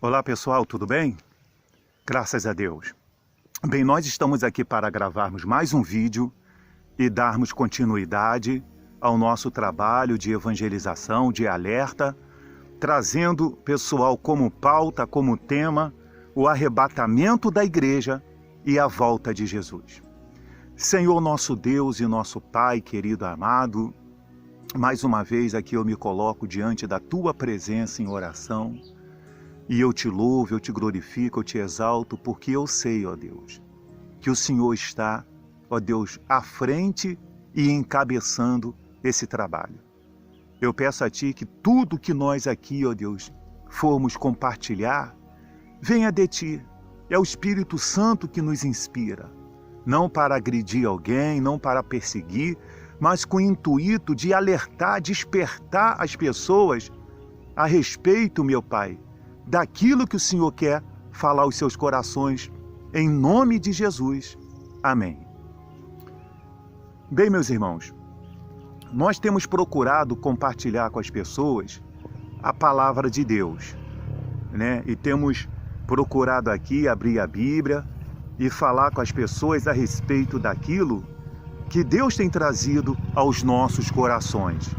Olá pessoal, tudo bem? Graças a Deus. Bem, nós estamos aqui para gravarmos mais um vídeo e darmos continuidade ao nosso trabalho de evangelização, de alerta, trazendo pessoal como pauta, como tema, o arrebatamento da igreja e a volta de Jesus. Senhor nosso Deus e nosso Pai, querido amado, mais uma vez aqui eu me coloco diante da Tua presença em oração e eu te louvo, eu te glorifico, eu te exalto, porque eu sei, ó Deus, que o Senhor está, ó Deus, à frente e encabeçando esse trabalho. Eu peço a Ti que tudo que nós aqui, ó Deus, formos compartilhar, venha de Ti. É o Espírito Santo que nos inspira, não para agredir alguém, não para perseguir, mas com o intuito de alertar, despertar as pessoas a respeito, meu Pai, daquilo que o Senhor quer falar aos seus corações, em nome de Jesus. Amém. Bem, meus irmãos, nós temos procurado compartilhar com as pessoas a palavra de Deus, né? E temos procurado aqui abrir a Bíblia e falar com as pessoas a respeito daquilo que Deus tem trazido aos nossos corações,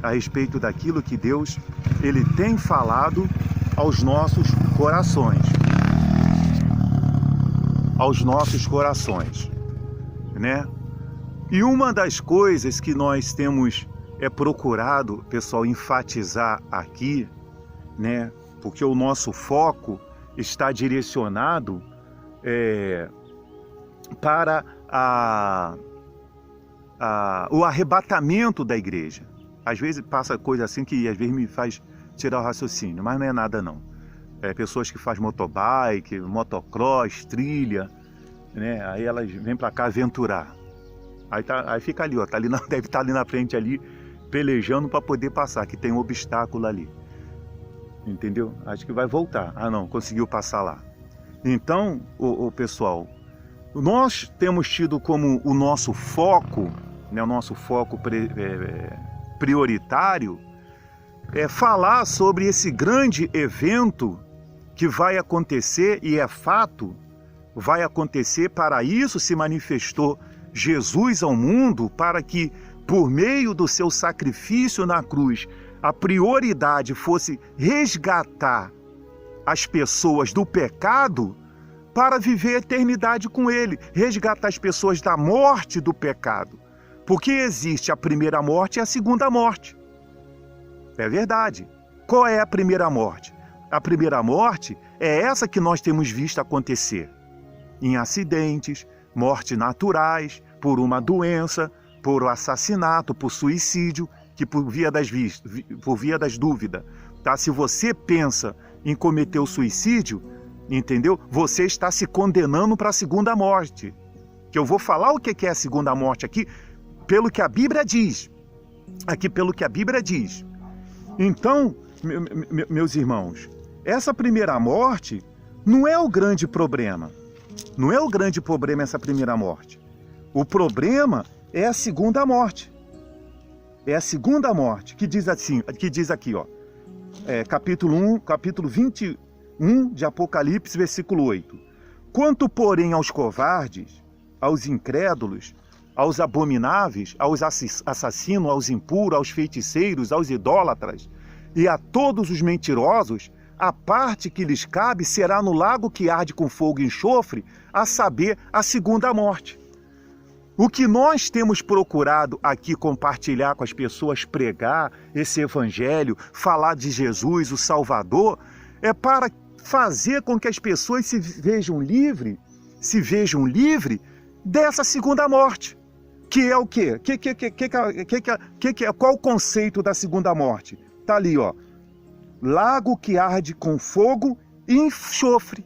a respeito daquilo que Deus ele tem falado aos nossos corações, né? E uma das coisas que nós temos procurado, pessoal, enfatizar aqui, né? Porque o nosso foco está direcionado para o arrebatamento da igreja. Às vezes passa coisa assim que às vezes me faz tirar o raciocínio, mas não é nada não. Pessoas que fazem motobike, motocross, trilha, né? Aí elas vêm para cá aventurar. Aí fica ali, ó, deve estar ali na frente ali, pelejando para poder passar, que tem um obstáculo ali. Entendeu? Acho que vai voltar. Ah não, conseguiu passar lá. Então, o pessoal, nós temos tido como o nosso foco, né, o nosso foco prioritário, falar sobre esse grande evento que vai acontecer, e é fato, vai acontecer. Para isso se manifestou Jesus ao mundo, para que, por meio do seu sacrifício na cruz, a prioridade fosse resgatar as pessoas do pecado para viver a eternidade com Ele, resgatar as pessoas da morte do pecado. Porque existe a primeira morte e a segunda morte. É verdade. Qual é a primeira morte? A primeira morte é essa que nós temos visto acontecer em acidentes, mortes naturais, por uma doença, por assassinato, por suicídio, que por via das dúvidas, tá? Se você pensa em cometer o suicídio, entendeu? Você está se condenando para a segunda morte. Que eu vou falar o que é a segunda morte aqui, pelo que a Bíblia diz. Aqui pelo que a Bíblia diz. Então, meus irmãos, essa primeira morte não é o grande problema. Não é o grande problema essa primeira morte. O problema é a segunda morte. É a segunda morte, que diz assim, que diz aqui, ó, capítulo 21 de Apocalipse, versículo 8. Quanto, porém, aos covardes, aos incrédulos, aos abomináveis, aos assassinos, aos impuros, aos feiticeiros, aos idólatras e a todos os mentirosos, a parte que lhes cabe será no lago que arde com fogo e enxofre, a saber, a segunda morte. O que nós temos procurado aqui compartilhar com as pessoas, pregar esse evangelho, falar de Jesus, o Salvador, é para fazer com que as pessoas se vejam livres dessa segunda morte. Que é o quê? Qual o conceito da segunda morte? Está ali, ó. Lago que arde com fogo e enxofre.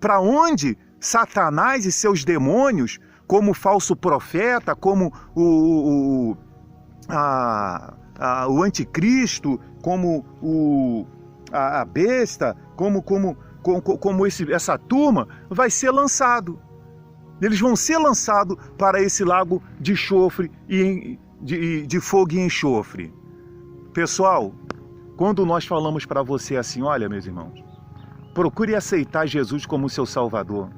Para onde Satanás e seus demônios, como o falso profeta, como o anticristo, como a besta, como essa turma, vai ser lançado. Eles vão ser lançados para esse lago de enxofre de fogo e enxofre. Pessoal, quando nós falamos para você assim, olha, meus irmãos, procure aceitar Jesus como seu Salvador.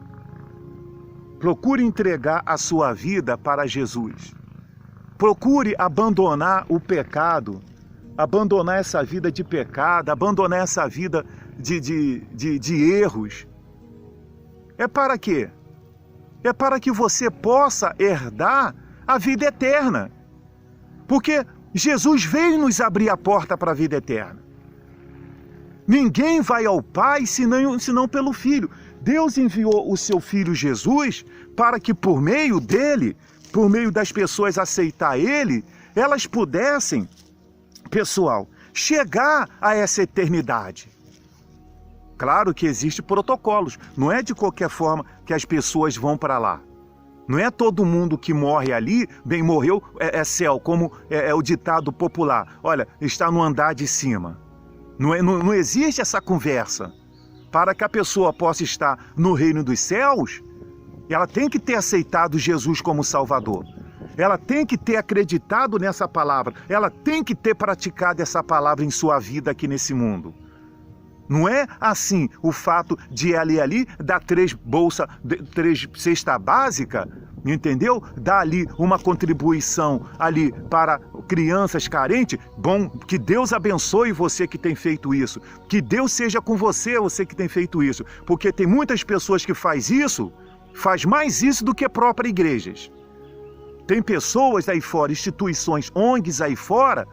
Procure entregar a sua vida para Jesus. Procure abandonar o pecado, abandonar essa vida de pecado, abandonar essa vida de erros. É para quê? É para que você possa herdar a vida eterna. Porque Jesus veio nos abrir a porta para a vida eterna. Ninguém vai ao Pai senão pelo Filho. Deus enviou o seu Filho Jesus para que por meio dele, por meio das pessoas aceitar ele, elas pudessem, pessoal, chegar a essa eternidade. Claro que existem protocolos, não é de qualquer forma que as pessoas vão para lá. Não é todo mundo que morre ali, bem, morreu, é céu, como é o ditado popular. Olha, está no andar de cima. Não existe essa conversa. Para que a pessoa possa estar no reino dos céus, ela tem que ter aceitado Jesus como Salvador. Ela tem que ter acreditado nessa palavra. Ela tem que ter praticado essa palavra em sua vida aqui nesse mundo. Não é assim o fato de ela ir ali, dar 3 cesta básica, entendeu? Dar ali uma contribuição ali para crianças carentes. Bom, que Deus abençoe você que tem feito isso. Que Deus seja com você, você que tem feito isso. Porque tem muitas pessoas que faz mais isso do que próprias igrejas. Tem pessoas aí fora, instituições, ONGs aí fora,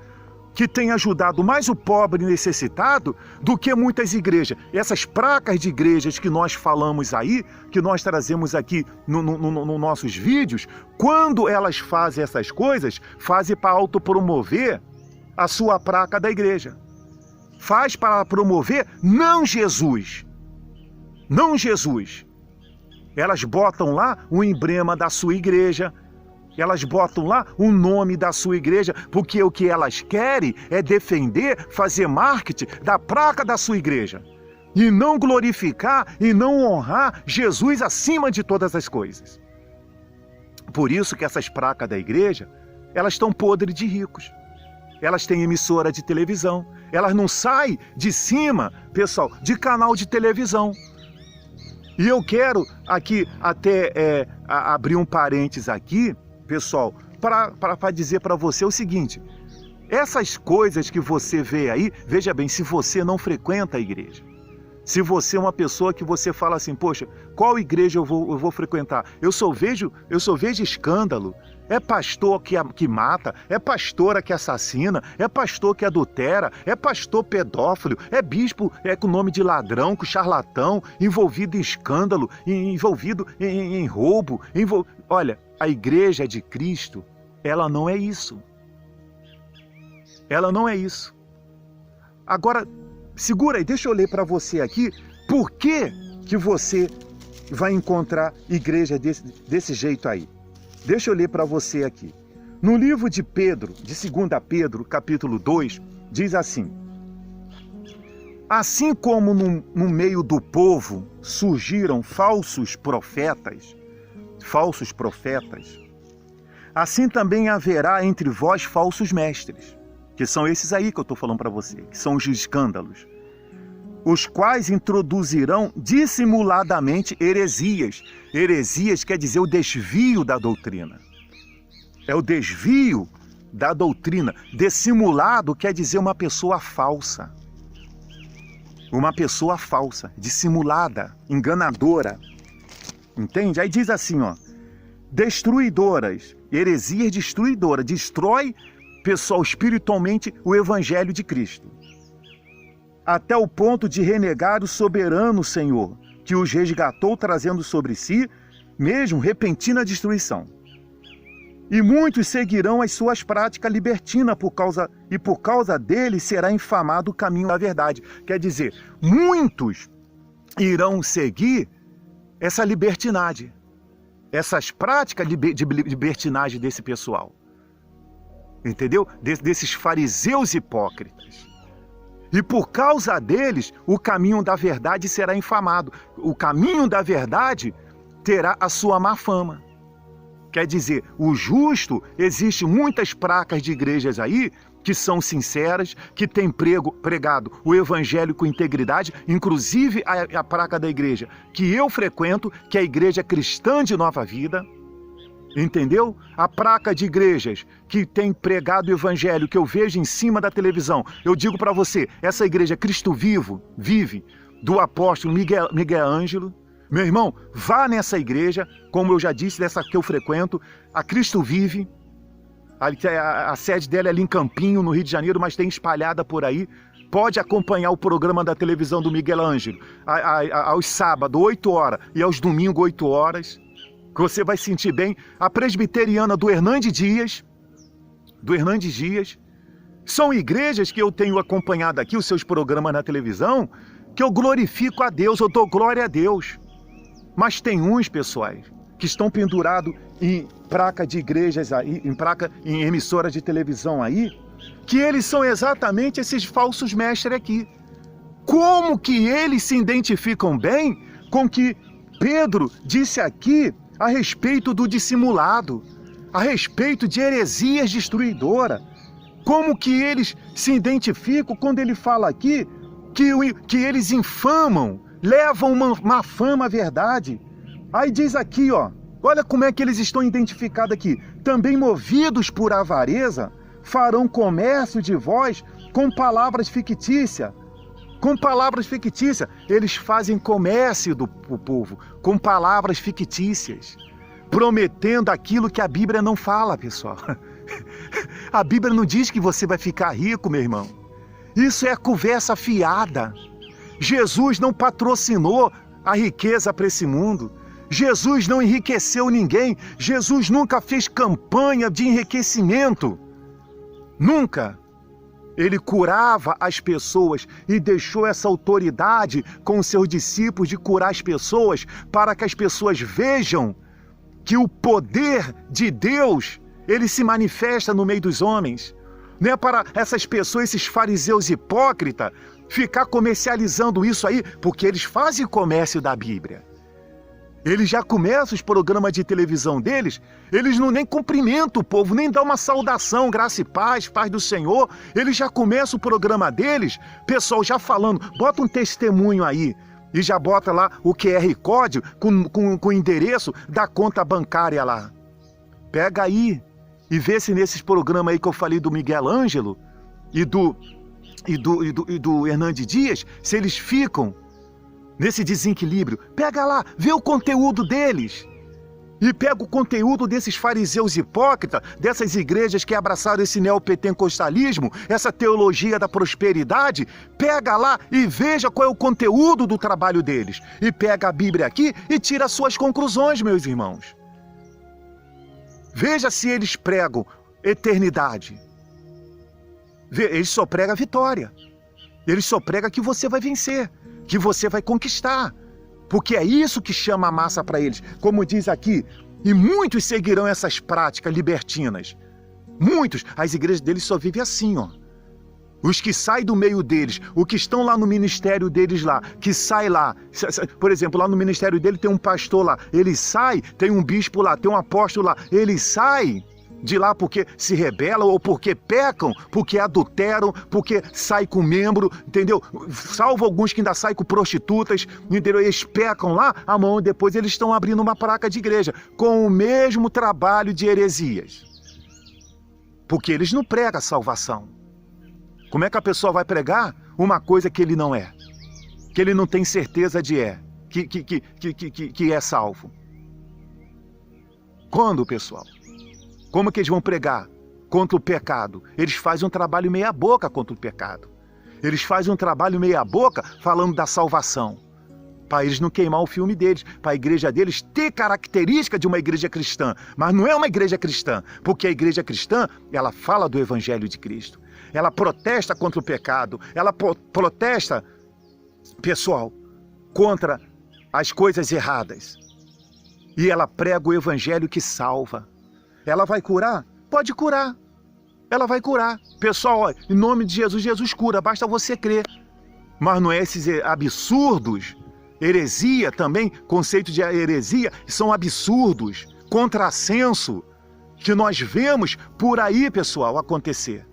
que tem ajudado mais o pobre necessitado do que muitas igrejas. Essas placas de igrejas que nós falamos aí, que nós trazemos aqui nos nossos vídeos, quando elas fazem essas coisas, fazem para autopromover a sua placa da igreja. Faz para promover não Jesus. Não Jesus. Elas botam lá o emblema da sua igreja, elas botam lá o nome da sua igreja, porque o que elas querem é defender, fazer marketing da placa da sua igreja. E não glorificar e não honrar Jesus acima de todas as coisas. Por isso que essas placas da igreja, elas estão podres de ricos. Elas têm emissora de televisão. Elas não saem de cima, pessoal, de canal de televisão. E eu quero aqui até abrir um parênteses aqui, pessoal, para dizer para você o seguinte: essas coisas que você vê aí, veja bem, se você não frequenta a igreja, se você é uma pessoa que você fala assim, poxa, qual igreja eu vou frequentar? Eu só vejo escândalo. É pastor que mata, é pastora que assassina, é pastor que adultera, é pastor pedófilo, é bispo com nome de ladrão, com charlatão, envolvido em escândalo, envolvido em roubo. Olha, a igreja de Cristo, ela não é isso. Ela não é isso. Agora, segura aí, deixa eu ler para você aqui por que você vai encontrar igreja desse jeito aí. Deixa eu ler para você aqui. No livro de Pedro, de 2 Pedro, capítulo 2, diz assim: assim como no meio do povo surgiram falsos profetas, assim também haverá entre vós falsos mestres, que são esses aí que eu estou falando para você, que são os escândalos, os quais introduzirão dissimuladamente heresias. Heresias quer dizer o desvio da doutrina. É o desvio da doutrina. Dissimulado quer dizer uma pessoa falsa. Uma pessoa falsa, dissimulada, enganadora. Entende? Aí diz assim, ó, destruidoras, heresias destruidoras, destrói, pessoal, espiritualmente o evangelho de Cristo, até o ponto de renegar o soberano Senhor, que os resgatou, trazendo sobre si mesmo repentina destruição. E muitos seguirão as suas práticas libertinas, por causa deles será infamado o caminho da verdade. Quer dizer, muitos irão seguir essa libertinagem, essas práticas de libertinagem desse pessoal. Entendeu? Desses fariseus hipócritas. E por causa deles, o caminho da verdade será infamado. O caminho da verdade terá a sua má fama. Quer dizer, o justo, existem muitas placas de igrejas aí que são sinceras, que têm pregado o evangelho com integridade, inclusive a placa da igreja que eu frequento, que é a Igreja Cristã de Nova Vida, entendeu? A placa de igrejas que tem pregado o evangelho, que eu vejo em cima da televisão, eu digo para você, essa igreja Cristo vive, do apóstolo Miguel Ângelo. Meu irmão, vá nessa igreja, como eu já disse, dessa que eu frequento, a Cristo Vive. A sede dela é ali em Campinho, no Rio de Janeiro, mas tem espalhada por aí. Pode acompanhar o programa da televisão do Miguel Ângelo aos sábados, 8 horas, e aos domingos, 8 horas, que você vai sentir bem. A presbiteriana do Hernandes Dias, são igrejas que eu tenho acompanhado aqui, os seus programas na televisão, que eu glorifico a Deus, eu dou glória a Deus. Mas tem uns, pessoais, que estão pendurados em placa de igrejas aí, em emissoras de televisão aí, que eles são exatamente esses falsos mestres aqui. Como que eles se identificam bem com o que Pedro disse aqui a respeito do dissimulado, a respeito de heresias destruidoras? Como que eles se identificam quando ele fala aqui que eles infamam, levam uma fama à verdade? Aí diz aqui, ó, olha como é que eles estão identificados aqui. Também movidos por avareza, farão comércio de vós com palavras fictícias. Com palavras fictícias. Eles fazem comércio do povo com palavras fictícias, prometendo aquilo que a Bíblia não fala, pessoal. A Bíblia não diz que você vai ficar rico, meu irmão. Isso é conversa fiada. Jesus não patrocinou a riqueza para esse mundo. Jesus não enriqueceu ninguém. Jesus nunca fez campanha de enriquecimento. Nunca. Ele curava as pessoas e deixou essa autoridade com os seus discípulos de curar as pessoas para que as pessoas vejam que o poder de Deus, ele se manifesta no meio dos homens. Não é para essas pessoas, esses fariseus hipócritas, ficar comercializando isso aí, porque eles fazem comércio da Bíblia. Eles já começam os programas de televisão deles, eles não nem cumprimentam o povo, nem dão uma saudação, graça e paz, paz do Senhor. Eles já começam o programa deles, pessoal já falando, bota um testemunho aí, e já bota lá o QR Code com o endereço da conta bancária lá. Pega aí e vê se nesses programas aí que eu falei do Miguel Ângelo e do Hernandes Dias, se eles ficam nesse desequilíbrio. Pega lá, vê o conteúdo deles. E pega o conteúdo desses fariseus hipócritas, dessas igrejas que abraçaram esse neopentecostalismo, essa teologia da prosperidade. Pega lá e veja qual é o conteúdo do trabalho deles. E pega a Bíblia aqui e tira as suas conclusões, meus irmãos. Veja se eles pregam eternidade. Eles só pregam a vitória. Eles só pregam que você vai vencer, que você vai conquistar. Porque é isso que chama a massa para eles. Como diz aqui, e muitos seguirão essas práticas libertinas. Muitos, as igrejas deles só vivem assim, ó. Os que saem do meio deles, os que estão lá no ministério deles lá, que sai lá, por exemplo, lá no ministério dele tem um pastor lá, ele sai, tem um bispo lá, tem um apóstolo lá, ele sai de lá porque se rebelam ou porque pecam, porque adulteram, porque sai com membro, entendeu? Salvo alguns que ainda saem com prostitutas, entendeu? Eles pecam lá, amanhã depois eles estão abrindo uma placa de igreja com o mesmo trabalho de heresias. Porque eles não pregam a salvação. Como é que a pessoa vai pregar uma coisa que ele não é? Que ele não tem certeza de que é salvo? Quando, pessoal? Como que eles vão pregar contra o pecado? Eles fazem um trabalho meia boca contra o pecado. Eles fazem um trabalho meia boca falando da salvação. Para eles não queimar o filme deles, para a igreja deles ter característica de uma igreja cristã. Mas não é uma igreja cristã, porque a igreja cristã, ela fala do evangelho de Cristo. Ela protesta contra o pecado, ela protesta, pessoal, contra as coisas erradas. E ela prega o evangelho que salva. Ela vai curar? Pode curar. Ela vai curar. Pessoal, ó, em nome de Jesus, Jesus cura, basta você crer. Mas não é esses absurdos, heresia também, conceito de heresia, são absurdos, contrassenso, que nós vemos por aí, pessoal, acontecer.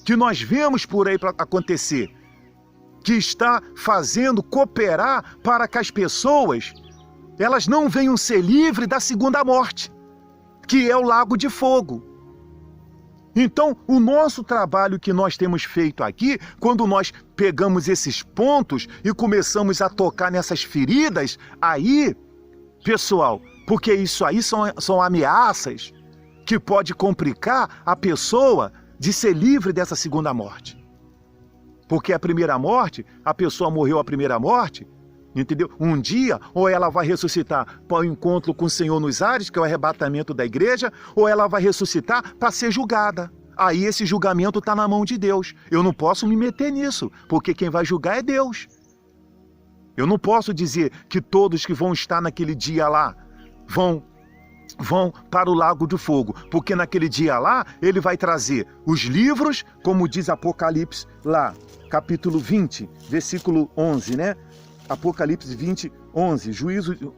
que nós vemos por aí para acontecer, que está fazendo cooperar para que as pessoas elas não venham ser livres da segunda morte, que é o lago de fogo. Então, o nosso trabalho que nós temos feito aqui, quando nós pegamos esses pontos e começamos a tocar nessas feridas, aí, pessoal, porque isso aí são ameaças que pode complicar a pessoa de ser livre dessa segunda morte. Porque a primeira morte, a pessoa morreu a primeira morte, entendeu? Um dia, ou ela vai ressuscitar para o encontro com o Senhor nos ares, que é o arrebatamento da igreja, ou ela vai ressuscitar para ser julgada. Aí esse julgamento está na mão de Deus. Eu não posso me meter nisso, porque quem vai julgar é Deus. Eu não posso dizer que todos que vão estar naquele dia lá vão para o lago do fogo, porque naquele dia lá ele vai trazer os livros, como diz Apocalipse lá, capítulo 20, versículo 11, né? Apocalipse 20, 11,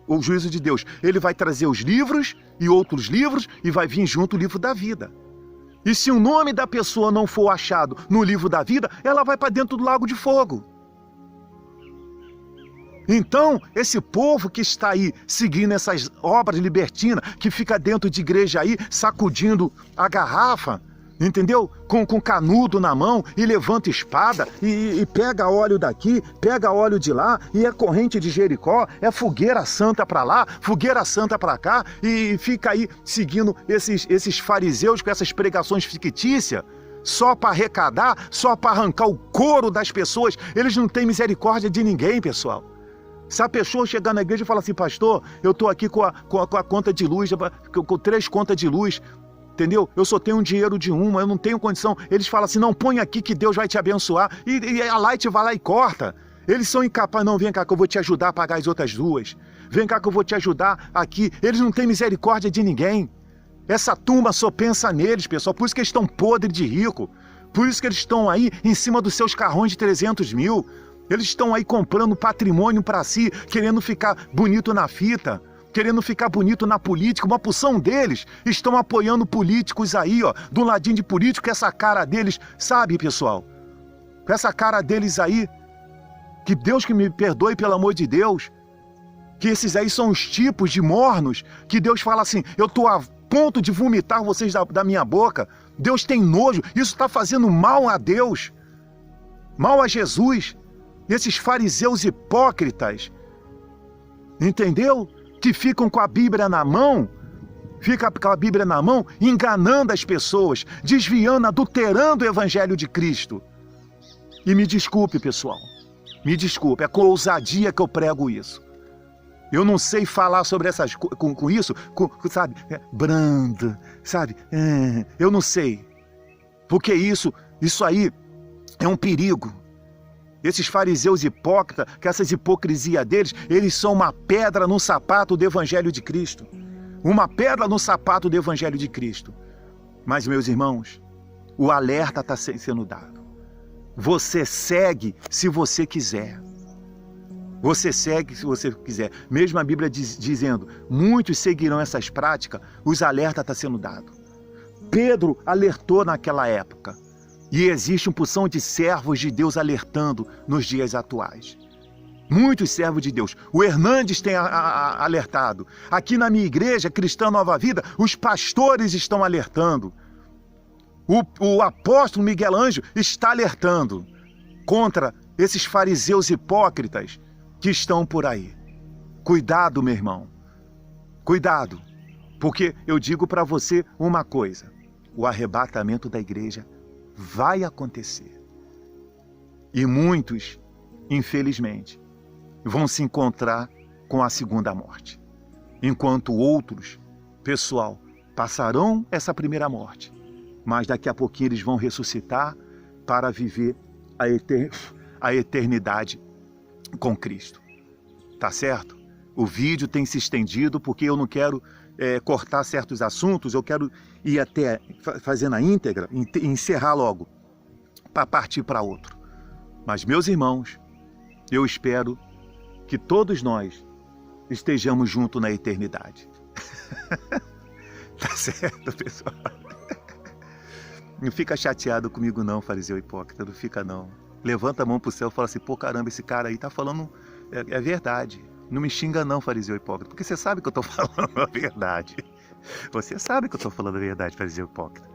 o juízo de Deus. Ele vai trazer os livros e outros livros e vai vir junto o livro da vida. E se o nome da pessoa não for achado no livro da vida, ela vai para dentro do lago de fogo. Então, esse povo que está aí seguindo essas obras libertinas, que fica dentro de igreja aí, sacudindo a garrafa, entendeu? Com canudo na mão e levanta espada e pega óleo daqui, pega óleo de lá, e é corrente de Jericó, é fogueira santa para lá, fogueira santa para cá, e fica aí seguindo esses fariseus com essas pregações fictícias, só para arrecadar, só para arrancar o couro das pessoas. Eles não têm misericórdia de ninguém, pessoal. Se a pessoa chegar na igreja e falar assim, pastor, eu estou aqui com a conta de luz, com 3 contas de luz, entendeu? Eu só tenho dinheiro de uma, eu não tenho condição. Eles falam assim, não, põe aqui que Deus vai te abençoar. E a Light vai lá e corta. Eles são incapazes, não, vem cá que eu vou te ajudar a pagar as outras 2. Vem cá que eu vou te ajudar aqui. Eles não têm misericórdia de ninguém. Essa turma só pensa neles, pessoal. Por isso que eles estão podres de rico. Por isso que eles estão aí em cima dos seus carrões de 300 mil. Eles estão aí comprando patrimônio para si, querendo ficar bonito na fita, querendo ficar bonito na política. Uma porção deles estão apoiando políticos aí, ó, do ladinho de político, com essa cara deles, sabe, pessoal? Com essa cara deles aí, que Deus que me perdoe, pelo amor de Deus, que esses aí são os tipos de mornos, que Deus fala assim, eu estou a ponto de vomitar vocês da minha boca. Deus tem nojo, isso está fazendo mal a Deus, mal a Jesus. Esses fariseus hipócritas, entendeu? Que ficam com a Bíblia na mão, enganando as pessoas, desviando, adulterando o Evangelho de Cristo. E me desculpe, pessoal, me desculpe, é com ousadia que eu prego isso. Eu não sei falar sobre essas com isso, sabe, brando, sabe, eu não sei. Porque isso aí é um perigo. Esses fariseus hipócritas, que essas hipocrisias deles, eles são uma pedra no sapato do Evangelho de Cristo. Uma pedra no sapato do Evangelho de Cristo. Mas, meus irmãos, o alerta está sendo dado. Você segue se você quiser. Você segue se você quiser. Mesmo a Bíblia dizendo, muitos seguirão essas práticas, os alertas estão sendo dados. Pedro alertou naquela época. E existe uma porção de servos de Deus alertando nos dias atuais. Muitos servos de Deus. O Hernandes tem alertado. Aqui na minha igreja, Cristã Nova Vida, os pastores estão alertando. O apóstolo Miguel Ângelo está alertando contra esses fariseus hipócritas que estão por aí. Cuidado, meu irmão. Cuidado. Porque eu digo para você uma coisa. O arrebatamento da igreja vai acontecer. E muitos, infelizmente, vão se encontrar com a segunda morte. Enquanto outros, pessoal, passarão essa primeira morte. Mas daqui a pouquinho eles vão ressuscitar para viver a eternidade com Cristo. Tá certo? O vídeo tem se estendido porque eu não quero cortar certos assuntos, eu quero ir até fazendo a íntegra, encerrar logo, para partir para outro. Mas, meus irmãos, eu espero que todos nós estejamos juntos na eternidade. Tá certo, pessoal? Não fica chateado comigo não, fariseu hipócrita, não fica não. Levanta a mão pro céu e fala assim, pô, caramba, esse cara aí tá falando, é verdade. Não me xinga não, fariseu hipócrita, porque você sabe que eu tô falando a verdade. Você sabe que eu tô falando a verdade, fariseu hipócrita.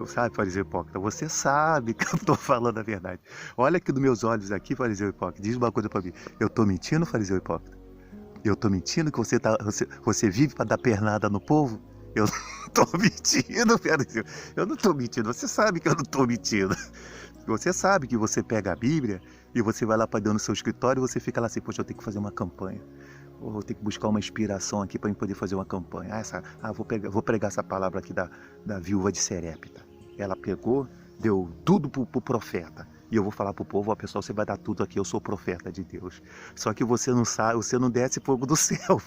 Sabe, fariseu hipócrita, você sabe que eu tô falando a verdade. Olha aqui dos meus olhos aqui, fariseu hipócrita, diz uma coisa pra mim. Eu tô mentindo, fariseu hipócrita? Eu tô mentindo que você vive pra dar pernada no povo? Eu não tô mentindo, fariseu. Eu não tô mentindo, você sabe que eu não tô mentindo. Você sabe que você pega a Bíblia e você vai lá para dentro do seu escritório e você fica lá assim, poxa, eu tenho que fazer uma campanha. Ou eu tenho que buscar uma inspiração aqui para poder fazer uma campanha. Vou pregar essa palavra aqui da viúva de Serepta. Ela pegou, deu tudo pro profeta. E eu vou falar pro povo, ó, pessoal, você vai dar tudo aqui, eu sou profeta de Deus. Só que você não sabe, você não desce fogo do céu.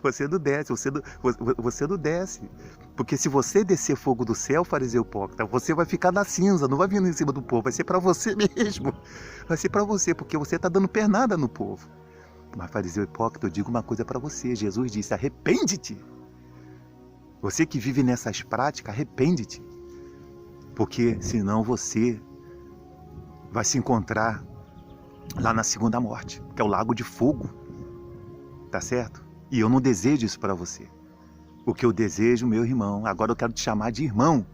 Você não desce, você não desce. Porque se você descer fogo do céu, fariseu hipócrita, você vai ficar na cinza, não vai vir em cima do povo, vai ser para você mesmo. Vai ser para você, porque você está dando pernada no povo. Mas fariseu hipócrita, eu digo uma coisa para você, Jesus disse, arrepende-te. Você que vive nessas práticas, arrepende-te. Porque senão você vai se encontrar lá na segunda morte, que é o lago de fogo, tá certo? E eu não desejo isso para você. O que eu desejo, meu irmão, agora eu quero te chamar de irmão,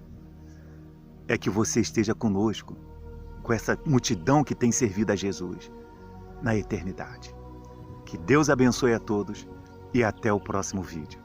é que você esteja conosco, com essa multidão que tem servido a Jesus na eternidade. Que Deus abençoe a todos e até o próximo vídeo.